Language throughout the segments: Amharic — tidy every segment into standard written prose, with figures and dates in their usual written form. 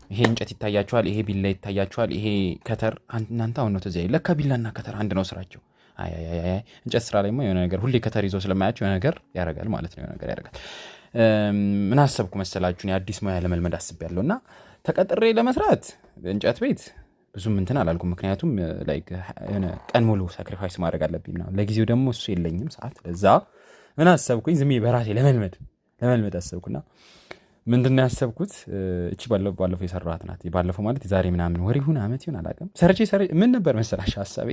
ይሄ እንጨት ይታያችኋል፣ ይሄ ቢላ ይታያችኋል፣ ይሄ ከተር እናንተ አሁን ነው ተዚያ ለካ ቢላና ከተር አንድ ነው ስራቸው። አይ እንጨት ስራ ላይ የሆነ ነገር ሁሌ ከተር ይዞ ስለማያቸው የሆነ ነገር ያደርጋል ማለት ነው። የሆነ ነገር ያደርጋል። ምን አሰብኩ መሰላችሁን? የአዲስ ሙያ ለመልመድ አስቤያለሁ እና ተቀጥሬ ለመስራት እንጨት ቤት ብዙም እንትን አላልኩም። ምክንያቱም ላይክ የሆነ ቀን ሙሉ ሳክሪፋይስ ማድረግ አለብኝ ምናምን። ለጊዜው ደግሞ እሱ የለኝም ሰዓት። ለዛ ምን አሰብኩኝ? ዝም ብዬ በራሴ ለመልመድ አሰብኩና ምንድነው ያሰብኩት? እቺ ባለፈው የሰራኋት ናት። ባለፈው ማለት ዛሬ ምናምን ወር ይሁን አመት ይሁን አላውቅም። ሰርቼ ምን ነበር መሰላሽ ሐሳቤ?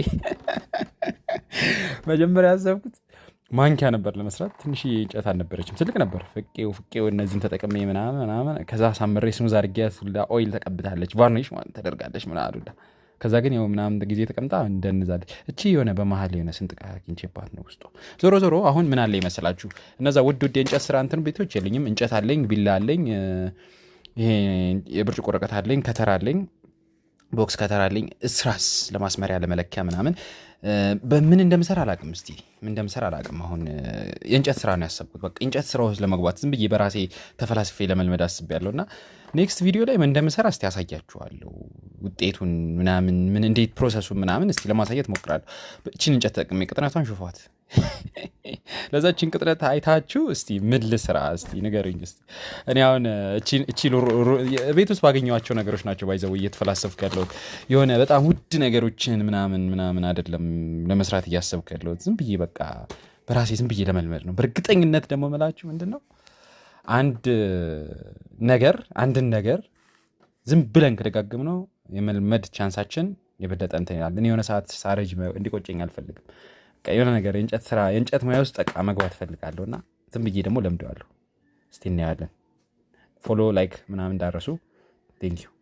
መጀመሪያ ያሰብኩት ማንኪያ ነበር ለመስራት። ትንሽ እንጨት አልነበረችም፣ ትልቅ ነበር። ፍቄው እነዚህን ተጠቅሜ ምናምን ከዛ ሳምሬ ስሙዝ አድርጌያት ሁላ ኦይል ተቀብታለች፣ ቫርኒሽ ማለት ተደርጋለች ምናምን ሁላ። ከዛ ግን ያው ምናምን ጊዜ ተቀምጣ እንደንዛለች። እቺ የሆነ በመሀል የሆነ ስንጥቃ አግኝቼባት ነው ውስጡ። ዞሮ አሁን ምን አለ ይመስላችሁ? እነዛ ውድ የእንጨት ስራ እንትን ቤቶች የለኝም። እንጨት አለኝ፣ ቢላ አለኝ፣ ይሄ የብርጭቆ ወረቀት አለኝ፣ ከተር አለኝ፣ ቦክስ ከተር አለኝ፣ እስራስ ለማስመሪያ ለመለኪያ ምናምን። በምን እንደምሰራ አላውቅም። እስቲ ምን እንደምሰራ አላውቅም። አሁን የእንጨት ስራ ነው ያሰብኩት። በቃ እንጨት ስራ ውስጥ ለመግባት ዝም ብዬ በራሴ ተፈላስፌ ለመልመድ አስቤያለሁ እና ኔክስት ቪዲዮ ላይ ምን እንደምሰራ እስቲ ያሳያችኋለሁ። ውጤቱን ምናምን ምን እንዴት ፕሮሰሱን ምናምን እስቲ ለማሳየት ሞክራለሁ። እቺን እንጨት ተጠቅሜ ቅጥነቷን ሹፏት። ለዛችን ቅጥነት አይታችሁ እስቲ ምን ልስራ እስቲ ንገሩኝ። እስቲ እኔ አሁን እቺ ቤት ውስጥ ባገኘኋቸው ነገሮች ናቸው ባይዘው እየተፈላሰፍኩ ያለሁት። የሆነ በጣም ውድ ነገሮችን ምናምን አይደለም ለመስራት እያሰብኩ ያለሁት። ዝም ብዬ በቃ በራሴ ዝም ብዬ ለመልመድ ነው። በእርግጠኝነት ደግሞ መላችሁ ምንድነው አንድን ነገር ዝም ብለን ከደጋግም ነው የመልመድ ቻንሳችን የበለጠ እንትን ይላል። እኔ የሆነ ሰዓት ሳረጅ እንዲቆጨኝ አልፈልግም። የሆነ ነገር የእንጨት ሙያ ውስጥ በቃ መግባት እፈልጋለሁ እና ዝም ብዬ ደግሞ ለምደዋለሁ። እስቲ እናያለን። ፎሎ ላይክ ምናምን እንዳረሱ። ቴንኪው